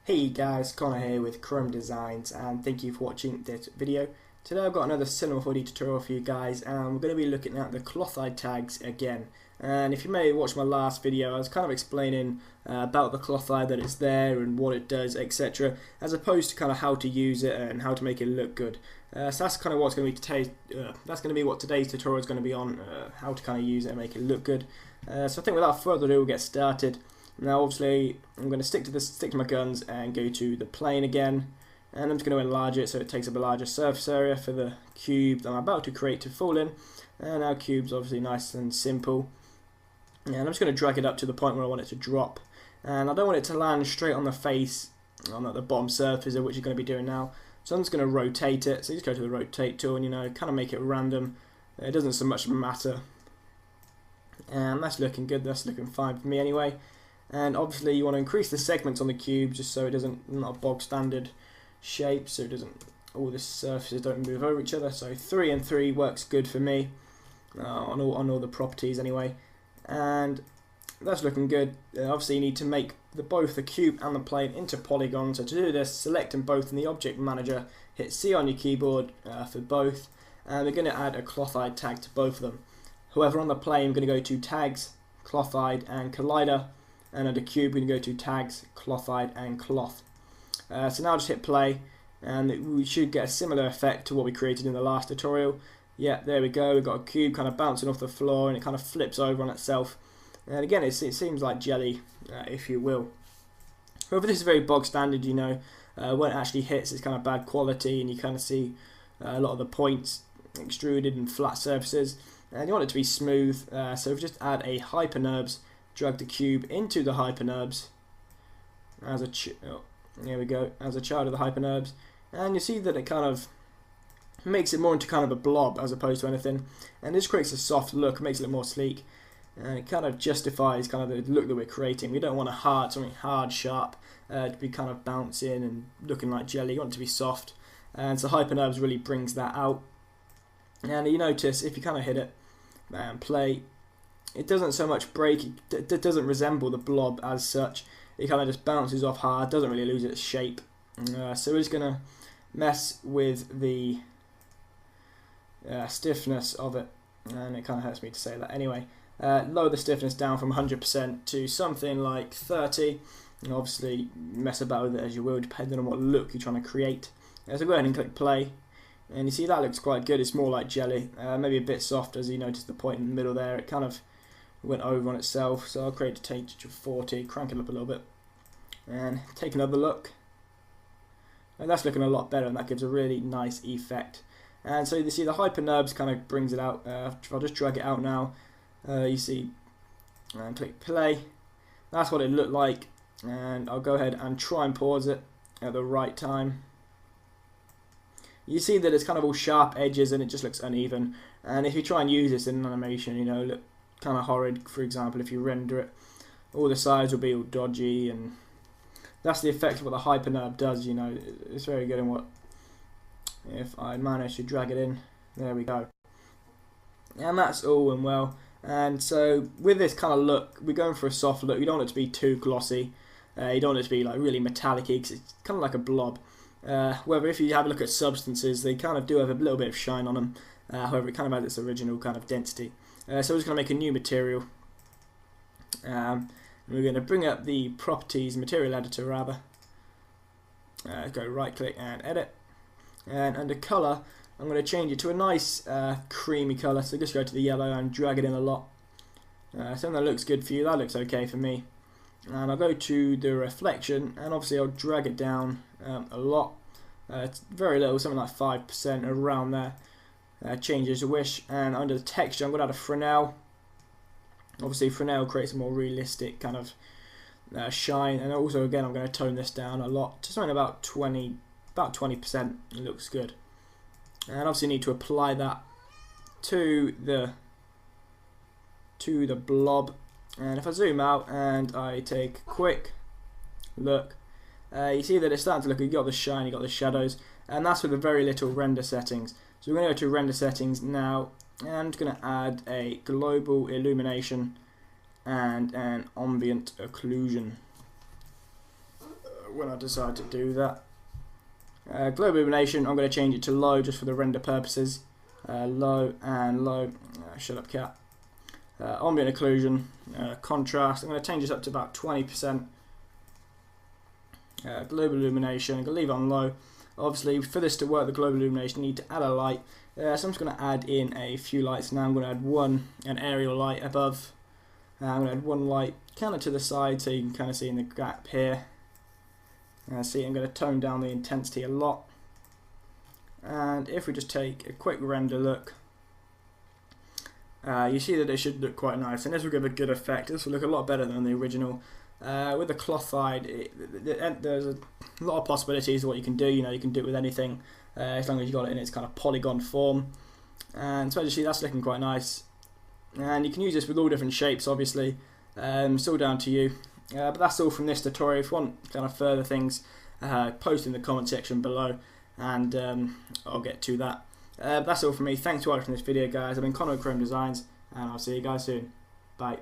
Hey guys, Connor here with Chrome Designs, and thank you for watching this video. Today I've got another Cinema 4D tutorial for you guys, and we're going to be looking at the Clothilde tags again. And if you may have watched my last video, I was kind of explaining about the Clothilde, that it's there and what it does, etc., as opposed to kind of how to use it and how to make it look good. So that's kind of what's going to be what today's tutorial is going to be on, how to kind of use it and make it look good. So I think without further ado, we'll get started. Now obviously I'm going to stick to my guns and go to the plane again, and I'm just going to enlarge it so it takes up a larger surface area for the cube that I'm about to create to fall in. And our cube's obviously nice and simple, and I'm just going to drag it up to the point where I want it to drop, and I don't want it to land straight on the face on the bottom surface, which you're going to be doing now. So I'm just going to rotate it. So you just go to the rotate tool and kind of make it random. It doesn't so much matter, and that's looking good. That's looking fine for me anyway. And obviously you want to increase the segments on the cube just so it doesn't, not a bog standard shape, so it doesn't, all the surfaces don't move over each other. So 3 and 3 works good for me on all the properties anyway, and that's looking good. Obviously you need to make both the cube and the plane into polygons. So to do this, select them both in the object manager, hit C on your keyboard for both, and we're going to add a Clothilde tag to both of them. However, on the plane we're going to go to tags, Clothilde and collider. And under cube, we're going to go to tags, Clothilde, and cloth. So now just hit play, and we should get a similar effect to what we created in the last tutorial. Yeah, there we go. We've got a cube kind of bouncing off the floor, and it kind of flips over on itself. And again, it seems like jelly, if you will. However, this is very bog standard, when it actually hits, it's kind of bad quality, and you kind of see a lot of the points extruded and flat surfaces. And you want it to be smooth, so we just add a hyperNURBS. Drag the cube into the hyperNURBS as here we go, as a child of the hyperNURBS, and you see that it kind of makes it more into kind of a blob as opposed to anything, and this creates a soft look, makes it look more sleek, and it kind of justifies kind of the look that we're creating. We don't want something hard, sharp, to be kind of bouncing and looking like jelly. You want it to be soft, and so hyperNURBS really brings that out. And you notice if you kind of hit it and play, it doesn't so much break, it doesn't resemble the blob as such. It kind of just bounces off hard, doesn't really lose its shape. So we're just going to mess with the stiffness of it, and it kind of hurts me to say that anyway. Lower the stiffness down from 100% to something like 30, and obviously mess about with it as you will, depending on what look you're trying to create. So go ahead and click play, and you see that looks quite good. It's more like jelly, maybe a bit soft, as you notice the point in the middle there. It kind of went over on itself, so I'll create a temperature of 40, crank it up a little bit, and take another look, and that's looking a lot better, and that gives a really nice effect. And so you see the hyperNURBS kind of brings it out. I'll just drag it out now. You see, and click play. That's what it looked like, and I'll go ahead and try and pause it at the right time. You see that it's kind of all sharp edges and it just looks uneven, and if you try and use this in an animation, look kind of horrid. For example, if you render it, all the sides will be all dodgy, and that's the effect of what the hyperNURB does. It's very good. And if I manage to drag it in, there we go, and that's all and well. And so with this kind of look, we're going for a soft look. You don't want it to be too glossy, you don't want it to be like really metallic-y, because it's kind of like a blob. However, if you have a look at substances, they kind of do have a little bit of shine on them. However, it kind of has its original kind of density. So we're just going to make a new material. We're going to bring up the properties, material editor rather. Go right click and edit. And under colour, I'm going to change it to a nice creamy colour. So just go to the yellow and drag it in a lot. Something that looks good for you, that looks okay for me. And I'll go to the reflection, and obviously I'll drag it down a lot. It's very little, something like 5%, around there. Change as you wish. And under the texture, I'm going to add a Fresnel. Obviously Fresnel creates a more realistic kind of shine, and also again I'm going to tone this down a lot to something about 20%. It looks good. And obviously you need to apply that to the blob. And if I zoom out and I take a quick look, you see that it's starting to look, you got the shine, you got the shadows, and that's with a very little render settings. So we're going to go to render settings now, and I'm just going to add a global illumination and an ambient occlusion. when I decide to do that. Global illumination, I'm going to change it to low just for the render purposes. Low and low. Shut up, cat. Ambient occlusion, contrast. I'm going to change this up to about 20%. Global illumination, I'm going to leave it on low. Obviously, for this to work, the global illumination, you need to add a light. So I'm just going to add in a few lights now. I'm going to add an aerial light above. I'm going to add one light kind of to the side so you can kind of see in the gap here. See, I'm going to tone down the intensity a lot. And if we just take a quick render look, you see that it should look quite nice, and this will give a good effect. This will look a lot better than the original. With the Clothilde, there's a lot of possibilities of what you can do. You know, you can do it with anything as long as you got it in its kind of polygon form. And so as you see, that's looking quite nice. And you can use this with all different shapes, obviously. It's all down to you. But that's all from this tutorial. If you want kind of further things, post in the comment section below, and I'll get to that. That's all from me. Thanks for watching this video, guys. I've been Connor with Chrome Designs, and I'll see you guys soon. Bye.